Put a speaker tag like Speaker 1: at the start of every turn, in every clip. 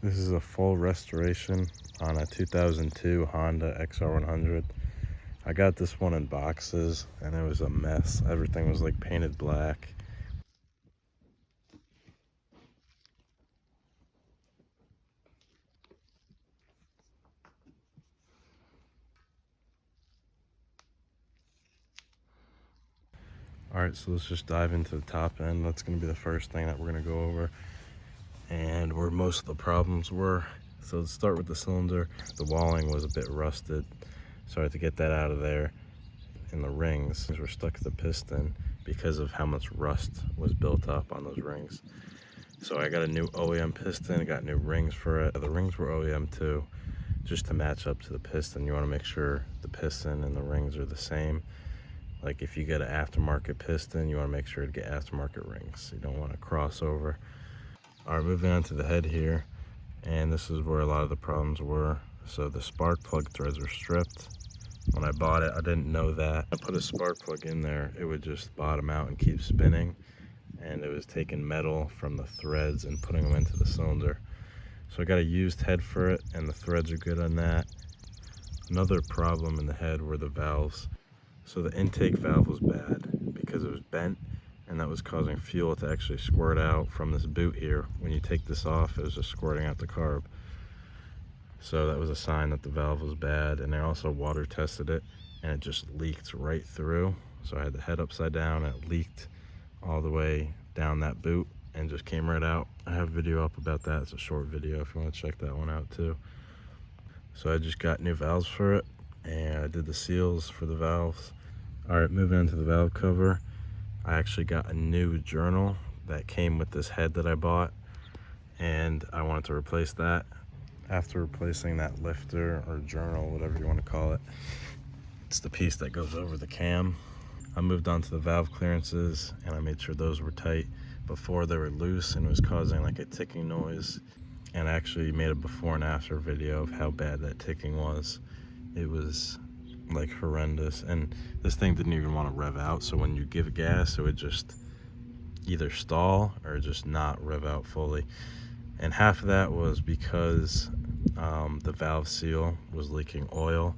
Speaker 1: This is a full restoration on a 2002 Honda Xr100. I got this one in boxes and it was a mess. Everything was like painted black. Alright, so let's just dive into the top end. That's going to be the first thing that we're going to go over and where most of the problems were. So let's start with the cylinder. The walling was a bit rusted, so I had to get that out of there. And the rings were stuck to the piston because of how much rust was built up on those rings. So I got a new OEM piston, got new rings for it. The rings were OEM too, just to match up to the piston. You want to make sure the piston and the rings are the same. Like if you get an aftermarket piston, you want to make sure to get aftermarket rings. You don't want to cross over. All right, moving on to the head here. And this is where a lot of the problems were. So the spark plug threads were stripped. When I bought it, I didn't know that. I put a spark plug in there, it would just bottom out and keep spinning. And it was taking metal from the threads and putting them into the cylinder. So I got a used head for it, and the threads are good on that. Another problem in the head were the valves. So the intake valve was bad because it was bent, and that was causing fuel to actually squirt out from this boot here. When you take this off, it was just squirting out the carb. So that was a sign that the valve was bad, and I also water tested it and it just leaked right through. So I had the head upside down and it leaked all the way down that boot and just came right out. I have a video up about that. It's a short video if you want to check that one out too. So I just got new valves for it and I did the seals for the valves. All right, moving on to the valve cover. I actually got a new journal that came with this head that I bought, and I wanted to replace that. After replacing that lifter or journal, whatever you want to call it, it's the piece that goes over the cam. I moved on to the valve clearances and I made sure those were tight. Before they were loose and it was causing like a ticking noise. And I actually made a before and after video of how bad that ticking was. It was like horrendous, and this thing didn't even want to rev out, so when you give gas it would just either stall or just not rev out fully. And half of that was because the valve seal was leaking oil.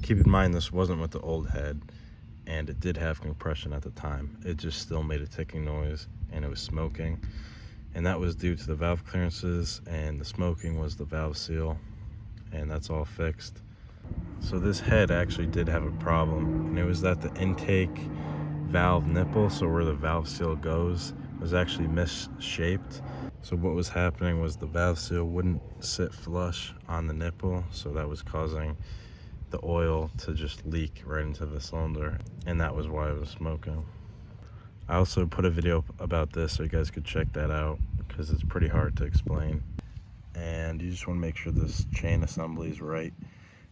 Speaker 1: Keep in mind this wasn't with the old head, and it did have compression at the time. It just still made a ticking noise and it was smoking, and that was due to the valve clearances, and the smoking was the valve seal, and that's all fixed. So this head actually did have a problem, and it was that the intake valve nipple, so where the valve seal goes, was actually misshaped. So what was happening was the valve seal wouldn't sit flush on the nipple, so that was causing the oil to just leak right into the cylinder, and that was why it was smoking. I also put a video about this so you guys could check that out because it's pretty hard to explain. And you just want to make sure this chain assembly is right.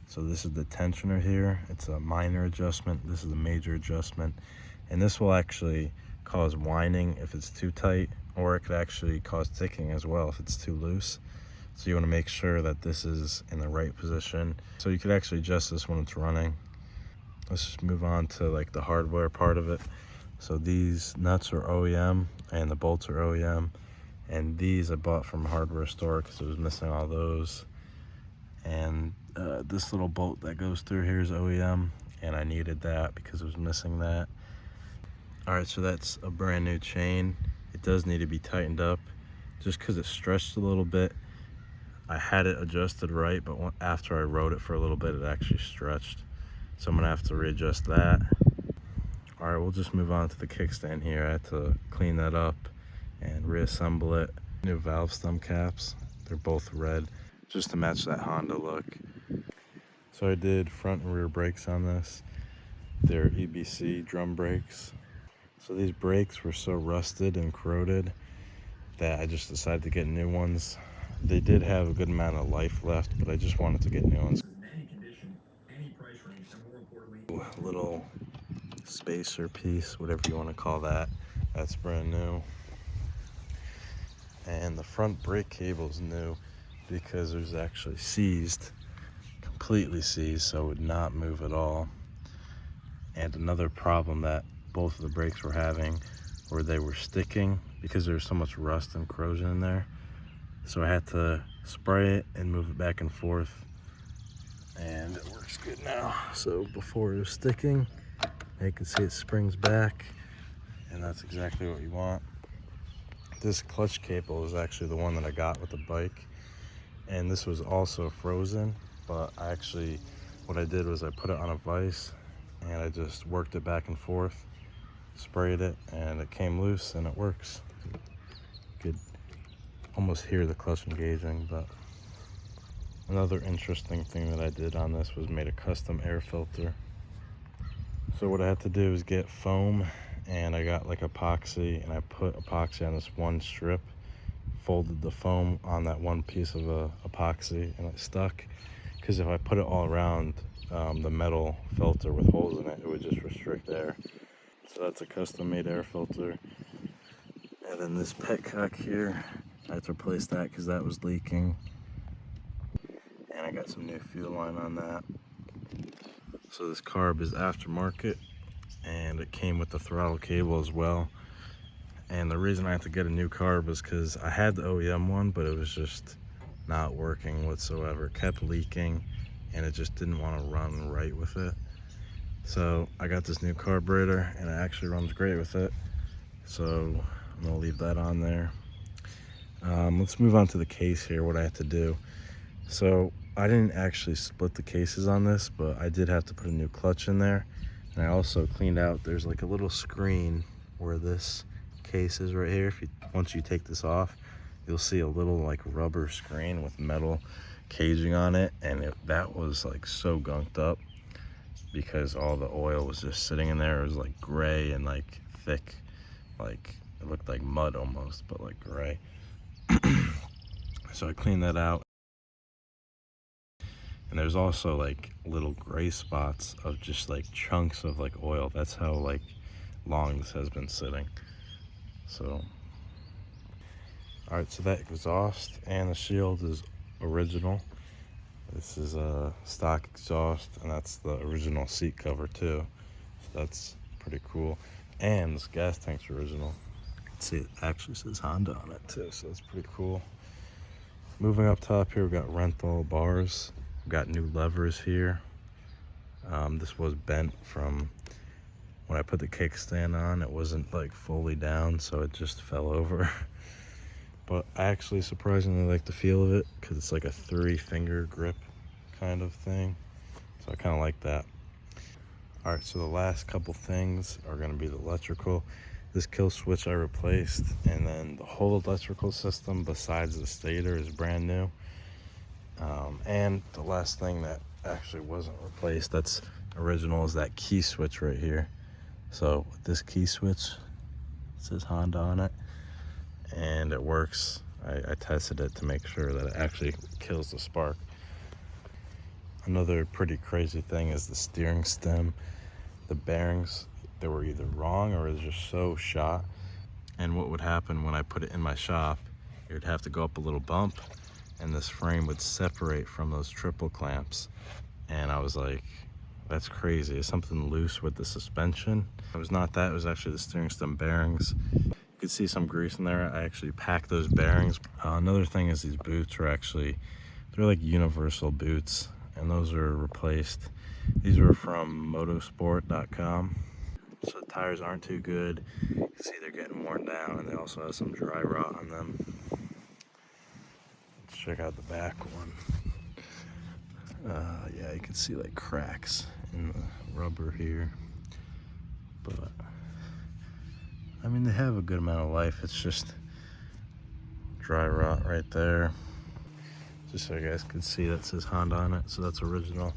Speaker 1: So this is the tensioner here. It's a minor adjustment. This is a major adjustment. And this will actually cause whining if it's too tight, or it could actually cause ticking as well if it's too loose. So you want to make sure that this is in the right position. So you could actually adjust this when it's running. Let's just move on to like the hardware part of it. So these nuts are OEM and the bolts are OEM. And these I bought from a hardware store because it was missing all those. And this little bolt that goes through here is OEM, and I needed that because it was missing that. All right, so that's a brand new chain. It does need to be tightened up just because it stretched a little bit. I had it adjusted right, but after I rode it for a little bit, it actually stretched. So I'm gonna have to readjust that. All right, we'll just move on to the kickstand here. I had to clean that up and reassemble it. New valve stem caps, they're both red, just to match that Honda look. So I did front and rear brakes on this. They're EBC drum brakes. So these brakes were so rusted and corroded that I just decided to get new ones. They did have a good amount of life left, but I just wanted to get new ones. Little spacer piece, whatever you want to call that, that's brand new. And the front brake cable is new because it was actually seized, completely seized, so it would not move at all. And another problem that both of the brakes were having were they were sticking because there was so much rust and corrosion in there. So I had to spray it and move it back and forth, and it works good now. So before it was sticking, you can see it springs back, and that's exactly what you want. This clutch cable is actually the one that I got with the bike, and this was also frozen, but what I did was I put it on a vise and I just worked it back and forth, sprayed it, and it came loose, and it works. You could almost hear the clutch engaging. But another interesting thing that I did on this was made a custom air filter. So what I had to do is get foam, and I got like epoxy, and I put epoxy on this one strip, folded the foam on that one piece of epoxy, and it stuck. Because if I put it all around the metal filter with holes in it, it would just restrict air. So that's a custom made air filter. And then this petcock here, I had to replace that because that was leaking. And I got some new fuel line on that. So this carb is aftermarket, and it came with the throttle cable as well. And the reason I had to get a new carb was because I had the OEM one, but it was just not working whatsoever. It kept leaking, and it just didn't want to run right with it. So I got this new carburetor, and it actually runs great with it. So I'm gonna leave that on there. Let's move on to the case here, what I had to do. So I didn't actually split the cases on this, but I did have to put a new clutch in there. And I also cleaned out, there's like a little screen where this case is right here. Once you take this off, you'll see a little like rubber screen with metal caging on it. And that was like so gunked up because all the oil was just sitting in there. It was like gray and like thick, like it looked like mud almost, but like gray. So I cleaned that out. And there's also like little gray spots of just like chunks of like oil. That's how like long this has been sitting. So all right, so that exhaust and the shield is original. This is a stock exhaust, and that's the original seat cover too. So that's pretty cool. And this gas tank's original. You can see it actually says Honda on it too, so that's pretty cool. Moving up top here, we've got rental bars. We've got new levers here. This was bent from when I put the kickstand on. It wasn't like fully down, so it just fell over. But I actually surprisingly like the feel of it because it's like a 3-finger grip kind of thing. So I kind of like that. All right, so the last couple things are going to be the electrical. This kill switch I replaced, and then the whole electrical system besides the stator is brand new. And the last thing that actually wasn't replaced, that's original, is that key switch right here. So with this key switch, it says Honda on it, and it works. I tested it to make sure that it actually kills the spark. Another pretty crazy thing is the steering stem. The bearings, they were either wrong or it was just so shot. And what would happen when I put it in my shop, it would have to go up a little bump, and this frame would separate from those triple clamps. And I was like, that's crazy. Is something loose with the suspension? It was not that, it was actually the steering stem bearings. You could see some grease in there. I actually packed those bearings. Another thing is these boots are actually, they're like universal boots, and those are replaced. These were from motorsport.com. So the tires aren't too good. You can see they're getting worn down, and they also have some dry rot on them. Let's check out the back one. Yeah, you can see like cracks in the rubber here, but I mean, they have a good amount of life. It's just dry rot right there. Just so you guys can see, that says Honda on it, so that's original.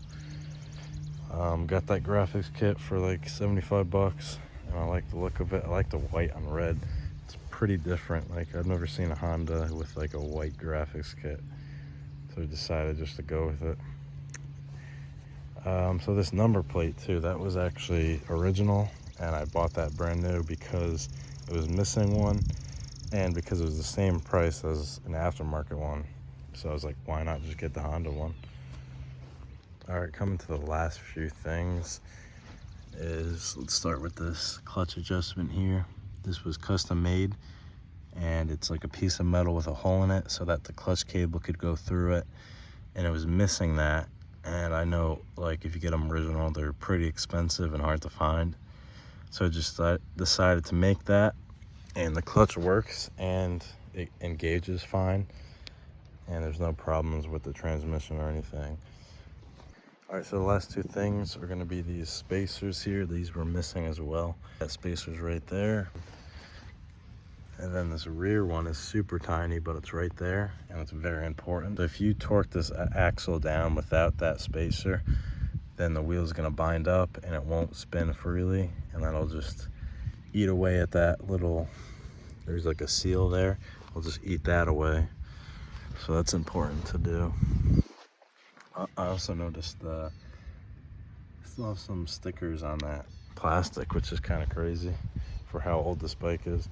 Speaker 1: Got that graphics kit for like 75 bucks, and I like the look of it. I like the white on red. It's pretty different. Like, I've never seen a Honda with like a white graphics kit, so I decided just to go with it. So this number plate too, that was actually original, and I bought that brand new because it was missing one, and because it was the same price as an aftermarket one. So I was like, why not just get the Honda one? All right, coming to the last few things is, let's start with this clutch adjustment here. This was custom made, and it's like a piece of metal with a hole in it so that the clutch cable could go through it, and it was missing that. And I know, like, if you get them original, they're pretty expensive and hard to find. So I just decided to make that, and the clutch works and it engages fine, and there's no problems with the transmission or anything. All right, so the last two things are going to be these spacers here. These were missing as well. That spacer's right there. And then this rear one is super tiny, but it's right there, and it's very important. So if you torque this axle down without that spacer, then the wheel's gonna bind up and it won't spin freely, and that'll just eat away at that little, there's like a seal there. We'll just eat that away. So that's important to do. I also noticed still have some stickers on that plastic, which is kind of crazy for how old this bike is.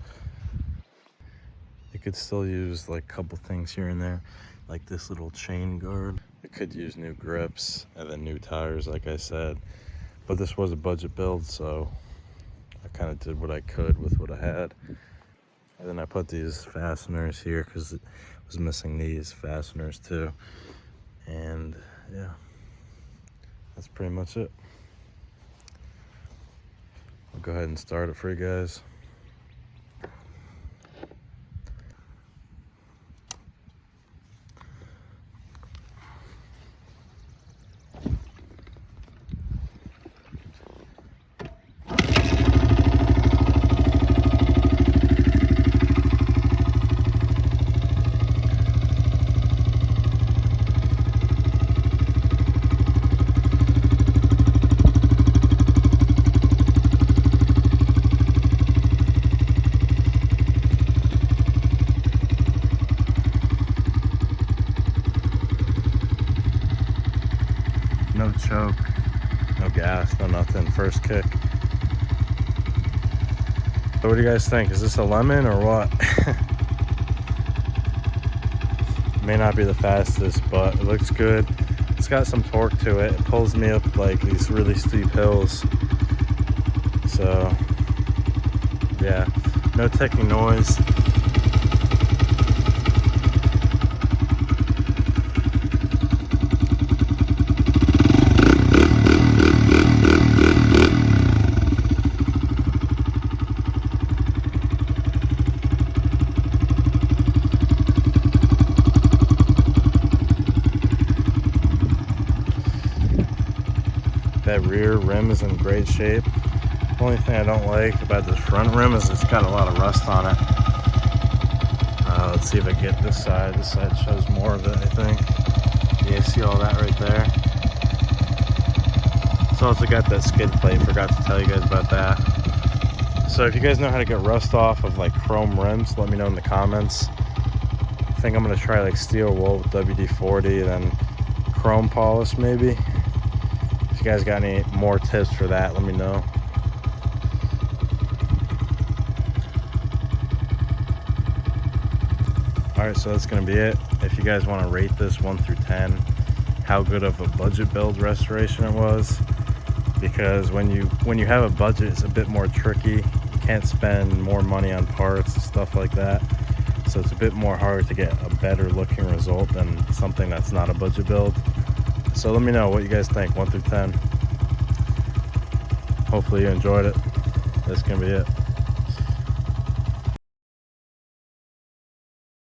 Speaker 1: You could still use like a couple things here and there, like this little chain guard. It could use new grips and then new tires, like I said. But this was a budget build, so I kind of did what I could with what I had. And then I put these fasteners here because it was missing these fasteners too. And yeah, that's pretty much it. I'll go ahead and start it for you guys. No choke, no gas, no nothing, first kick. So what do you guys think? Is this a lemon or what? May not be the fastest, but it looks good. It's got some torque to it. It pulls me up like these really steep hills. So yeah, no ticking noise. That rear rim is in great shape. Only thing I don't like about this front rim is it's got a lot of rust on it. Let's see if I get this side. This side shows more of it, I think. Yeah, see all that right there? It's also got that skid plate. Forgot to tell you guys about that. So if you guys know how to get rust off of like chrome rims, let me know in the comments. I think I'm gonna try like steel wool with WD-40, then chrome polish maybe. If you guys got any more tips for that, let me know. Alright, so that's going to be it. If you guys want to rate this 1 through 10, how good of a budget build restoration it was. Because when you have a budget, it's a bit more tricky. You can't spend more money on parts and stuff like that. So it's a bit more hard to get a better looking result than something that's not a budget build. So let me know what you guys think, 1 through 10. Hopefully you enjoyed it. That's gonna be it.